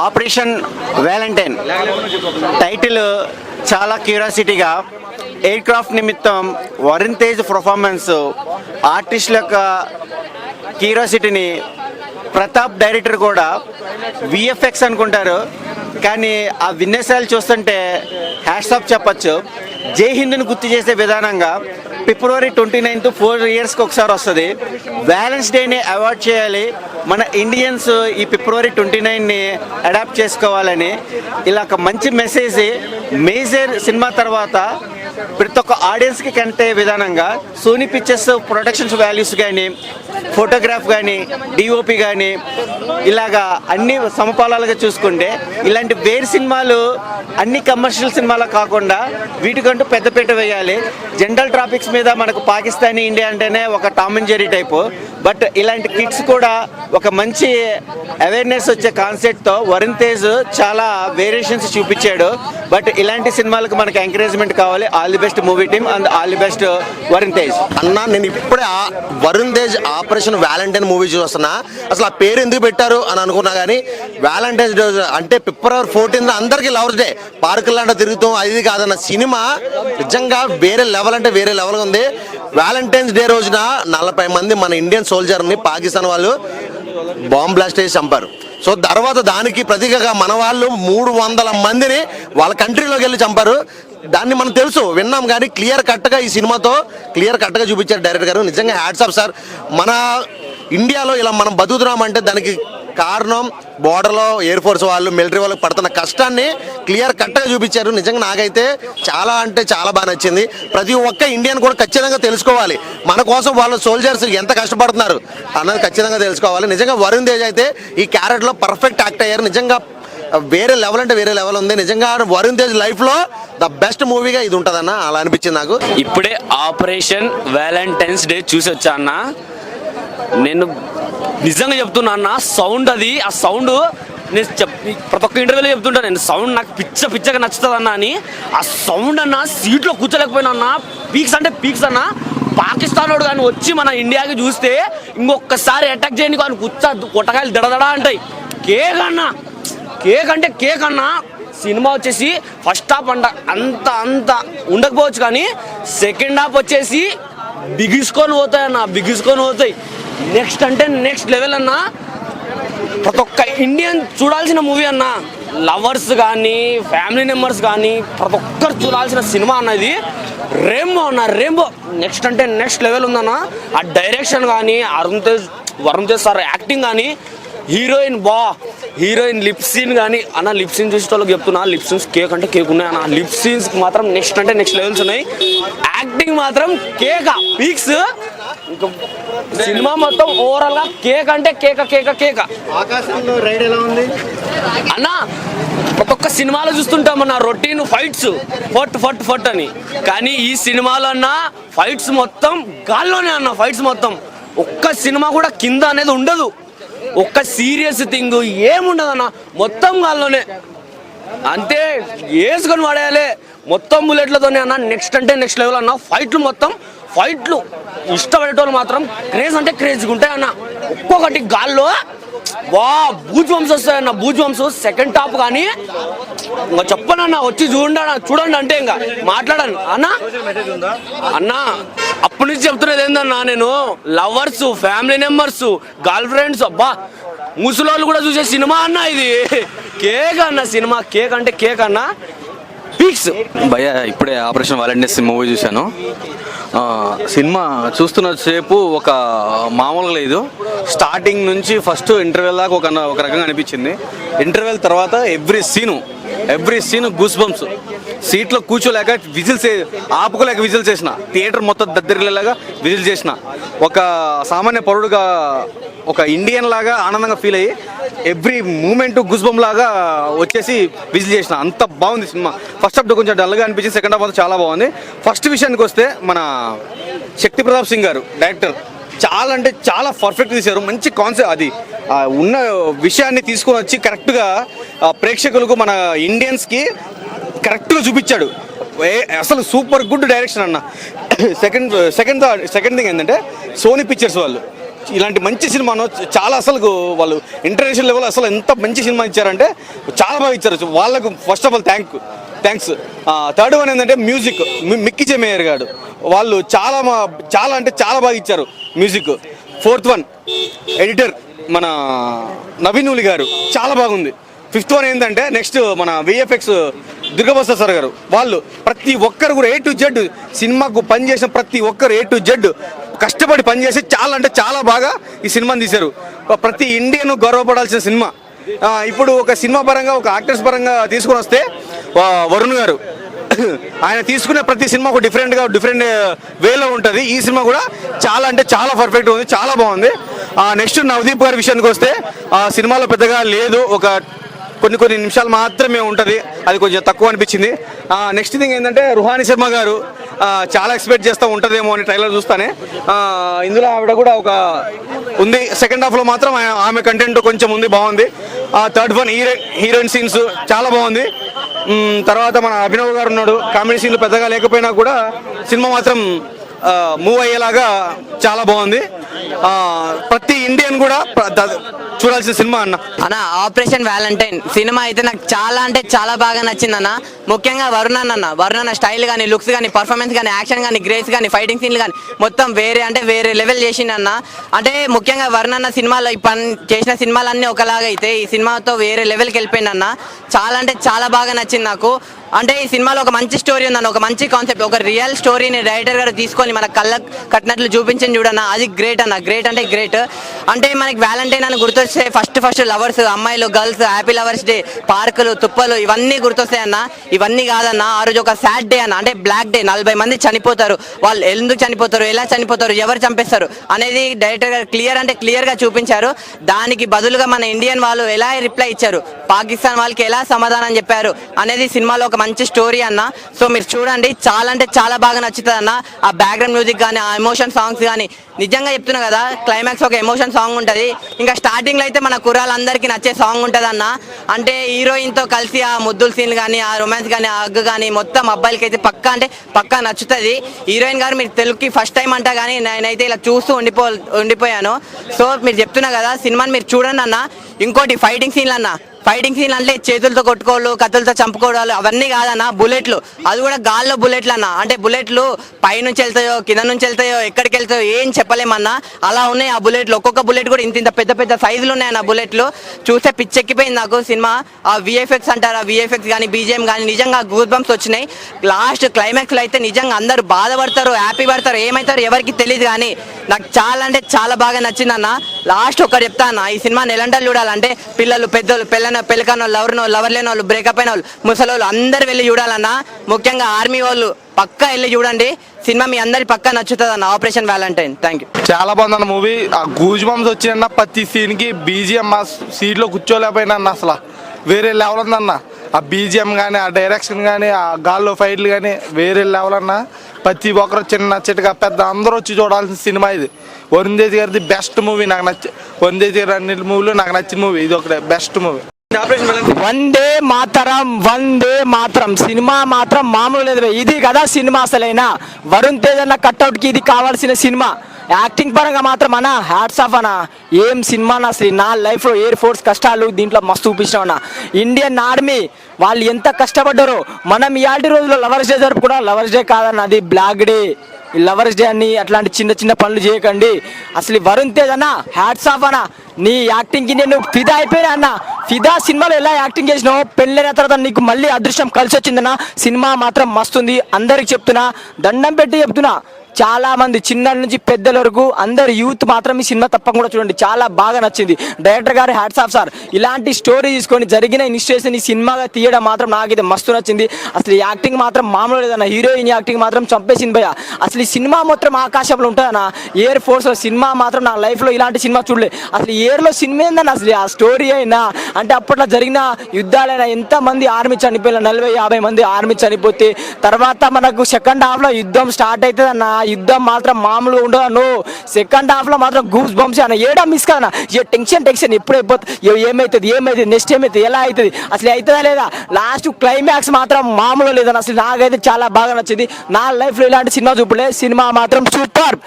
Operation Valentine title చాలా క్యూరియాసిటీగా, air craft నిమిత్తం Varun Tej performance, ఆర్టిస్టుల యొక్క క్యూరియాసిటీని ప్రతాప్ డైరెక్టర్ కూడా విఎఫ్ఎక్స్ అనుకుంటారు, కానీ ఆ విన్యాసాలు చూస్తుంటే హ్యాట్స్ ఆఫ్ చెప్పచ్చు. జై హింద్ని గుర్తు చేసే విధానంగా ఫిబ్రవరి 29 4 yearsకి ఒకసారి వస్తుంది. వ్యాలెన్స్ డేని అవాయిడ్ చేయాలి, మన ఇండియన్స్ ఈ ఫిబ్రవరి 29ని అడాప్ట్ చేసుకోవాలని ఇలా ఒక మంచి మెసేజ్ మేజర్ సినిమా తర్వాత ప్రతి ఒక్క ఆడియన్స్కి కంటే విధానంగా సోనీ పిక్చర్స్ ప్రొడక్షన్స్ వాల్యూస్ కానీ, ఫోటోగ్రాఫ్ కానీ, డిఓపి కానీ ఇలాగా అన్ని సమపాలాలుగా చూసుకుంటే ఇలాంటి వేరు సినిమాలు అన్ని కమర్షియల్ సినిమాలు కాకుండా వీటికంటూ పెద్దపీట వేయాలి. జనరల్ ట్రాఫిక్స్ మీద మనకు పాకిస్తానీ ఇండియా అంటేనే ఒక Tom and Jerry type, but ఇలాంటి కిడ్స్ కూడా ఒక మంచి అవేర్నెస్ వచ్చే కాన్సెప్ట్తో వరుణ్ తేజ్ చాలా వేరియేషన్స్ చూపించాడు. బట్ ఇలాంటి సినిమాలకు మనకు ఎంకరేజ్మెంట్ కావాలి. All the best movie team and all the best Varun Tej. అన్న, నేను ఇప్పుడే Varun Tej operation Valentine movie చూస్తున్నా. అసలు ఆ పేరు ఎందుకు పెట్టారు అని అనుకున్నా, కానీ వ్యాలంటైన్స్ డే అంటే ఫిబ్రవరి 14 అందరికీ లవర్స్ డే, పార్కులాంటి తిరుగుతాం అది కాదన్న సినిమా నిజంగా వేరే లెవెల్ అంటే వేరే లెవెల్ ఉంది. వ్యాలంటైన్స్ డే రోజున 40 మంది మన ఇండియన్ సోల్జర్ని పాకిస్తాన్ వాళ్ళు బాంబ్ బ్లాస్ట్ చేసి చంపారు. సో తర్వాత దానికి ప్రతీకగా మన వాళ్ళు 300 మందిని వాళ్ళ కంట్రీలోకి వెళ్ళి చంపారు. దాన్ని మనం తెలుసు, విన్నాం, కానీ క్లియర్ కట్గా ఈ సినిమాతో క్లియర్ కట్గా చూపించారు డైరెక్టర్ గారు. నిజంగా హ్యాట్స్ ఆఫ్ సార్. మన ఇండియాలో ఇలా మనం బతుకుతున్నామంటే దానికి కారణం బోర్డర్లో ఎయిర్ ఫోర్స్ వాళ్ళు, మిలిటరీ వాళ్ళకి పడుతున్న కష్టాన్ని క్లియర్ కట్గా చూపించారు. నిజంగా నాకైతే చాలా అంటే చాలా బాగా నచ్చింది. ప్రతి ఒక్క ఇండియన్ కూడా ఖచ్చితంగా తెలుసుకోవాలి, మన కోసం వాళ్ళ సోల్జర్స్ ఎంత కష్టపడుతున్నారు అన్నది ఖచ్చితంగా తెలుసుకోవాలి. నిజంగా వరుణ్ తేజ్ అయితే ఈ క్యారెక్టర్లో పర్ఫెక్ట్ యాక్ట్ అయ్యారు. నిజంగా వేరే లెవెల్ అంటే వేరే లెవెల్ ఉంది. నిజంగా వరుణ్ తేజ్ లైఫ్లో ద బెస్ట్ మూవీగా ఇది ఉంటుందన్న, అలా అనిపించింది నాకు. ఇప్పుడే ఆపరేషన్ వ్యాలంటైన్స్ డే చూసి వచ్చా అన్న. నేను నిజంగా చెప్తున్నా అన్న, సౌండ్ అది, ఆ సౌండ్ నేను ప్రతి ఒక్క ఇంటర్వ్యూలో చెప్తుంటా, నేను సౌండ్ నాకు పిచ్చగా నచ్చుతుంది అన్న అని. ఆ సౌండ్ అన్న సీట్లో కూర్చోలేకపోయినా అన్న, పీక్స్ అంటే పీక్స్ అన్న. పాకిస్తాన్ వాడు కానీ వచ్చి మన ఇండియాకి చూస్తే ఇంకొకసారి అటాక్ చేయని కానీ కొట్టకాయలు దడదడా అంటాయి. కేక్ అన్న, కేక్ అంటే కేక్ అన్న. సినిమా వచ్చేసి ఫస్ట్ హాఫ్ అంత ఉండకపోవచ్చు, కానీ సెకండ్ హాఫ్ వచ్చేసి బిగుసుకొని పోతాయి అన్న, బిగుసుకొని పోతాయి. నెక్స్ట్ అంటే నెక్స్ట్ లెవెల్ అన్న. ప్రతి ఒక్క ఇండియన్ చూడాల్సిన మూవీ అన్న. లవర్స్ కానీ, ఫ్యామిలీ మెంబర్స్ కానీ ప్రతి ఒక్కరు చూడాల్సిన సినిమా అన్నది. రెయిన్బో అన్న, రెయిన్బో. నెక్స్ట్ అంటే నెక్స్ట్ లెవెల్ ఉందన్న. ఆ డైరెక్షన్ కానీ, వరుణ్ తేజ్ సార్ యాక్టింగ్ కానీ, హీరోయిన్ లిప్ సీన్ కానీ అన్న. లిప్ సీన్ చూసే వాళ్ళకి చెప్తున్నా, లిప్ సీన్స్ కేక్ అంటే కేక్ ఉన్నాయి అన్న. లిప్ సీన్స్ మాత్రం నెక్స్ట్ అంటే నెక్స్ట్ లెవెల్స్ ఉన్నాయి. యాక్టింగ్ మాత్రం కేక పీక్స్. ఇంకా సినిమా మొత్తం ఓవరాల్ గా కేక్ అంటే కేక. ఆకాశంలో రైడ్ ఎలా ఉంది అన్న? ఒక్కొక్క సినిమాలో చూస్తుంటామన్న రొటీన్ ఫైట్స్ ఫట్ అని, కానీ ఈ సినిమాలో అన్న ఫైట్స్ మొత్తం గాల్లోనే అన్న. ఫైట్స్ మొత్తం ఒక్క సినిమా కూడా కింద అనేది ఉండదు, ఒక్క సీరియస్ థింగ్ ఏముండదన్న, మొత్తం గాల్లోనే. అంతే వేసుకొని పడేయాలి మొత్తం బుల్లెట్లతోనే అన్న. నెక్స్ట్ అంటే నెక్స్ట్ లెవెల్ అన్న. ఫైట్లు ఇష్టపడేటోళ్ళు మాత్రం క్రేజ్ అంటే క్రేజ్గా ఉంటాయి అన్న. ఒక్కొక్కటి గాల్లో బూజ్ బంప్స్ వస్తాయన్న, బూజ్ బంప్స్. సెకండ్ టాప్ కానీ ఇంకా చెప్పనన్నా, వచ్చి చూడండి అంటే ఇంకా మాట్లాడాను అన్న. అప్పటి నుంచి చెప్తున్నది ఏందన్నా, నేను lovers, family members, girl friends, అబ్బా ముసలోళ్ళు కూడా చూసే సినిమా అన్న ఇది. కేక్ అన్న సినిమా, కేక్ అంటే కేక్ అన్న. పీక్స్ భయ్య ఇప్పుడే ఆపరేషన్ వ్యాలంటైన్స్ మూవీ చూశాను. సినిమా చూస్తున్న సేపు ఒక మామూలుగా లేదు. స్టార్టింగ్ నుంచి ఫస్ట్ ఇంటర్వెల్ దాకా ఒక రకంగా అనిపించింది. ఇంటర్వెల్ తర్వాత ఎవ్రీ సీన్ గూస్ బంప్స్. సీట్లో కూర్చోలేక ఆపుకోలేక విజిల్స్ చేసిన, థియేటర్ మొత్తం దద్దరిల్లేలాగా విజిల్ చేసిన, ఒక సామాన్య పౌరుడుగా ఒక ఇండియన్ లాగా ఆనందంగా ఫీల్ అయ్యి ఎవ్రీ మూమెంట్ గూస్ బంప్ లాగా వచ్చేసి విజిల్ చేసిన. అంత బాగుంది సినిమా. ఫస్ట్ హాఫ్ కొంచెం డల్గా అనిపించింది, సెకండ్ హాఫ్ చాలా బాగుంది. ఫస్ట్ విషయానికి వస్తే మన శక్తి ప్రతాప్ సింగ్ గారు డైరెక్టర్ చాలా అంటే చాలా పర్ఫెక్ట్ తీశారు. మంచి కాన్సెప్ట్, అది ఉన్న విషయాన్ని తీసుకొని వచ్చి కరెక్ట్గా ప్రేక్షకులకు మన ఇండియన్స్కి కరెక్ట్గా చూపించాడు. అసలు సూపర్ గుడ్ డైరెక్షన్ అన్న. సెకండ్ థింగ్ ఏంటంటే సోనీ పిక్చర్స్ వాళ్ళు ఇలాంటి మంచి సినిమాను చాలా అసలు వాళ్ళు ఇంటర్నేషనల్ లెవెల్ అసలు ఎంత మంచి సినిమా ఇచ్చారంటే చాలా బాగా ఇచ్చారు. వాళ్ళకు first of all thanks. Third one ఏంటంటే మ్యూజిక్, మిక్కీ జే మేయర్ గారు వాళ్ళు చాలా అంటే చాలా బాగా ఇచ్చారు మ్యూజిక్. ఫోర్త్ వన్ ఎడిటర్ మన నవీన్ ఉలి గారు చాలా బాగుంది. ఫిఫ్త్ వన్ ఏంటంటే నెక్స్ట్ మన విఎఫ్ఎక్స్ దుర్గాప్రసాద్ సార్ గారు వాళ్ళు ప్రతి ఒక్కరు కూడా A to Z సినిమాకు పనిచేసిన ప్రతి ఒక్కరు A to Z కష్టపడి పనిచేసి చాలా అంటే చాలా బాగా ఈ సినిమాని తీశారు. ప్రతి ఇండియన్ గౌరవపడాల్సిన సినిమా. ఇప్పుడు ఒక సినిమా పరంగా ఒక యాక్టర్స్ పరంగా తీసుకొని వస్తే వరుణ్ గారు ఆయన తీసుకునే ప్రతి సినిమా ఒక డిఫరెంట్ వేలో ఉంటుంది. ఈ సినిమా కూడా చాలా అంటే చాలా పర్ఫెక్ట్ ఉంది, చాలా బాగుంది. నెక్స్ట్ నవదీప్ గారి విషయానికి వస్తే ఆ సినిమాలో పెద్దగా లేదు, ఒక కొన్ని నిమిషాలు మాత్రమే ఉంటుంది, అది కొంచెం తక్కువ అనిపించింది. నెక్స్ట్ థింగ్ ఏంటంటే రుహాని శర్మ గారు చాలా ఎక్స్పెక్ట్ చేస్తూ ఉంటుందేమో అని ట్రైలర్ చూస్తానే. ఇందులో ఆవిడ కూడా ఒక ఉంది. సెకండ్ హాఫ్లో మాత్రం ఆమె కంటెంట్ కొంచెం ఉంది, బాగుంది. థర్డ్ వన్ హీరోయిన్ సీన్స్ చాలా బాగుంది. తర్వాత మన అభినవ్ గారు ఉన్నాడు, కామెడీ సీన్లు పెద్దగా లేకపోయినా కూడా సినిమా మాత్రం మూవ్ అయ్యేలాగా చాలా బాగుంది. ప్రతి ఇండియన్ కూడా చూడాల్సిన సినిమా అన్న. ఆపరేషన్ వ్యాలంటైన్ సినిమా అయితే నాకు చాలా అంటే చాలా బాగా నచ్చింది అన్న. ముఖ్యంగా వరుణ్ అన్న స్టైల్ కానీ, లుక్స్ కానీ, పర్ఫార్మెన్స్ కానీ, యాక్షన్ కానీ, గ్రేస్ కానీ, ఫైటింగ్ సీన్లు కానీ మొత్తం వేరే లెవెల్ చేసిండన్న. అంటే ముఖ్యంగా వరుణ్ అన్న సినిమాలో చేసిన సినిమాలన్నీ ఒకలాగా అయితే ఈ సినిమాతో వేరే లెవెల్కి వెళ్ళిపోయింది అన్న. చాలా అంటే చాలా బాగా నచ్చింది నాకు. అంటే ఈ సినిమాలో ఒక మంచి స్టోరీ ఉందన్న, ఒక మంచి కాన్సెప్ట్, ఒక రియల్ స్టోరీని డైరెక్టర్ గారు తీసుకొని మన కళ్ళకు కట్టినట్లు చూపించండి చూడన్న. అది గ్రేట్ అన్న, గ్రేట్ అంటే గ్రేట్. అంటే మనకి వ్యాలంటైన్ అని గుర్తొస్తే ఫస్ట్ లవర్స్, అమ్మాయిలు, గర్ల్స్, హ్యాపీ లవర్స్ డే, పార్కులు, తుప్పలు ఇవన్నీ గుర్తొస్తాయి అన్న. ఇవన్నీ కాదన్న, ఆ రోజు ఒక సాడ్ డే అన్న, అంటే బ్లాక్ డే. 40 మంది చనిపోతారు. వాళ్ళు ఎందుకు చనిపోతారు, ఎలా చనిపోతారు, ఎవరు చంపేస్తారు అనేది డైరెక్టర్ గారు క్లియర్గా చూపించారు. దానికి బదులుగా మన ఇండియన్ వాళ్ళు ఎలా రిప్లై ఇచ్చారు, పాకిస్తాన్ వాళ్ళకి ఎలా సమాధానం చెప్పారు అనేది సినిమాలో ఒక మంచి స్టోరీ అన్న. సో మీరు చూడండి, చాలా అంటే చాలా బాగా నచ్చుతుంది అన్న. ఆ బ్యాక్గ్రౌండ్ మ్యూజిక్ కానీ, ఆ ఎమోషన్ సాంగ్స్ కానీ, నిజంగా చెప్తున్నా కదా, క్లైమాక్స్ ఒక ఎమోషన్ సాంగ్ ఉంటుంది. ఇంకా స్టార్టింగ్లో అయితే మన కుర్రాళ్ళందరికీ నచ్చే సాంగ్ ఉంటుంది అన్న. అంటే హీరోయిన్తో కలిసి ఆ ముద్దుల సీన్లు కానీ, ఆ రొమాన్స్ కానీ, ఆ హగ్ కానీ మొత్తం అబ్బాయిలకి అయితే పక్కా నచ్చుతుంది. హీరోయిన్ గారు మీరు తెలుగుకి ఫస్ట్ టైం అంటా కానీ నేనైతే ఇలా చూస్తూ ఉండిపోయాను. సో మీరు చెప్తున్నా కదా, సినిమాని మీరు చూడండి అన్న. ఇంకోటి ఫైటింగ్ సీన్లు అన్న, ఫైటింగ్ సీన్ అంటే చేతులతో కొట్టుకోవాలి, కత్తులతో చంపుకోవడాలు అవన్నీ కాదన్న. బుల్లెట్లు, అది కూడా గాల్లో బుల్లెట్లు అన్న. అంటే బుల్లెట్లు పైనుంచి వెళ్తాయో, కింద నుంచి వెళ్తాయో, ఎక్కడికి వెళ్తాయో ఏం చెప్పలేమన్నా, అలా ఉన్నాయి ఆ బుల్లెట్లు. ఒక్కొక్క బుల్లెట్ కూడా ఇంత పెద్ద సైజులు ఉన్నాయన్న బుల్లెట్లు. చూస్తే పిచ్చెక్కిపోయింది నాకు సినిమా. ఆ విఎఫ్ఎక్స్ అంటారు, ఆ విఎఫ్ఎక్స్ కానీ, బీజిఎం కానీ నిజంగా గూస్ బంప్స్ వచ్చినాయి. లాస్ట్ క్లైమాక్స్లో అయితే నిజంగా అందరూ బాధపడతారు, హ్యాపీ పడతారు, ఏమవుతారు ఎవరికి తెలియదు. కానీ నాకు చాలా అంటే చాలా బాగా నచ్చిందన్న. లాస్ట్ ఒకటి చెప్తా అన్న, ఈ సినిమాని ఎలాంటి చూడాలంటే పిల్లలు, పెద్దలు, పెళ్ళకన్న వాళ్ళు, లవర్ లేని వాళ్ళు, బ్రేకప్ అయిన వాళ్ళు, ముసలోళ్ళు అందరు వెళ్ళి చూడాలన్నా. ముఖ్యంగా ఆర్మీ వాళ్ళు పక్కా వెళ్ళి చూడండి. సినిమా మీ అందరి పక్కా నచ్చుతుంది అన్న, ఆపరేషన్ వ్యాలంటైన్. Thank you. చాలా బాగుందన్న మూవీ. ఆ గూజ్ బంప్స్ వచ్చిందన్న, ప్రతి సీన్కి బీజిఎం ఆ సీట్లో కూర్చోలేకపోయినా అన్న, అసలు వేరే లెవెల్ ఉందన్న. ఆ బీజిఎం కానీ, ఆ డైరెక్షన్ కానీ, ఆ గాల్లో ఫైట్లు కానీ వేరే లెవెల్ అన్న. ప్రతి ఒక్కరు చిన్న చిట్టగా పెద్ద అందరూ వచ్చి చూడాల్సిన సినిమా ఇది. వరుణ్ తేజ్ గారిది బెస్ట్ మూవీ నాకు వరుణ్ తేజ్ గారి అన్ని మూవీలో నాకు నచ్చిన మూవీ ఇది, ఒకటే best movie. Vande Mataram cinema మాత్రం మామూలు లేదు. ఇది కదా సినిమా అసలైనా. వరుణ్ తేజ్ అన్న కట్అవుట్కి ఇది కావాల్సిన సినిమా. యాక్టింగ్ పరంగా మాత్రం అన్న హ్యాట్స్ ఆఫ్ అన్న. ఏం సినిమా అసలు. నా లైఫ్లో ఎయిర్ ఫోర్స్ కష్టాలు దీంట్లో మస్తు చూపించినాం అన్న. ఇండియన్ ఆర్మీ వాళ్ళు ఎంత కష్టపడ్డారో. మనం ఇయాల్టి రోజుల్లో లవర్స్ డే జరుపుకున్నా, లవర్స్ డే కాదన్న, అది బ్లాక్ డే. లవర్స్ డే అని అట్లాంటి చిన్న పనులు చేయకండి. అసలు వరుణ్ తేజ్ అన్న హ్యాట్స్ ఆఫ్ అన్న. నీ యాక్టింగ్కి నేను ఫిదా అయిపోయినా అన్న. ఫిదా సినిమాలో ఎలా యాక్టింగ్ చేసినావు, పెళ్ళైన తర్వాత నీకు మళ్ళీ అదృష్టం కలిసి వచ్చిందన్న. సినిమా మాత్రం మస్తుంది. అందరికి చెప్తున్నా, దండం పెట్టి చెప్తున్నా. చాలా మంది చిన్న నుంచి పెద్దల వరకు అందరు యూత్ మాత్రం ఈ సినిమా తప్పకుండా చూడండి. చాలా బాగా నచ్చింది. డైరెక్టర్ గారు హ్యాట్స్ ఆఫ్ సార్. ఇలాంటి స్టోరీ తీసుకొని జరిగిన ఇన్స్టిట్యూషన్ ఈ సినిమాగా తీయడం మాత్రం నాకైతే మస్తు నచ్చింది. అసలు యాక్టింగ్ మాత్రం మామూలు లేదన్న. హీరోయిన్ యాక్టింగ్ మాత్రం చంపేసింది భయ. అసలు ఈ సినిమా మొత్తం ఆకాశంలో ఉంటుందన్న. ఎయిర్ ఫోర్స్లో సినిమా మాత్రం నా లైఫ్లో ఇలాంటి సినిమా చూడలే. అసలు ఎయిర్లో సినిమా ఏందన్న, అసలు ఆ స్టోరీ అయినా అంటే అప్పట్లో జరిగిన యుద్ధాలైనా ఎంతమంది ఆర్మీ చనిపోయిన 40-50 మంది ఆర్మీ చనిపోతే తర్వాత మనకు సెకండ్ హాఫ్లో యుద్ధం స్టార్ట్ అవుతుంది అన్న. యుద్ధం మాత్రం మామూలుగా ఉండదు. సెకండ్ హాఫ్ లో మాత్రం గూస్ బంప్స్ అన్న. ఏడా మిస్ కదా టెన్షన్ ఎప్పుడు అయిపోతుంది, ఏమైతుంది నెక్స్ట్ ఏమైతుంది, ఎలా అవుతుంది, అసలు అవుతుందా లేదా. లాస్ట్ క్లైమాక్స్ మాత్రం మామూలు లేదన్న. అసలు నాకైతే చాలా బాగా నచ్చింది. నా లైఫ్ లో ఇలాంటి సినిమా చూపలే. సినిమా మాత్రం సూపర్.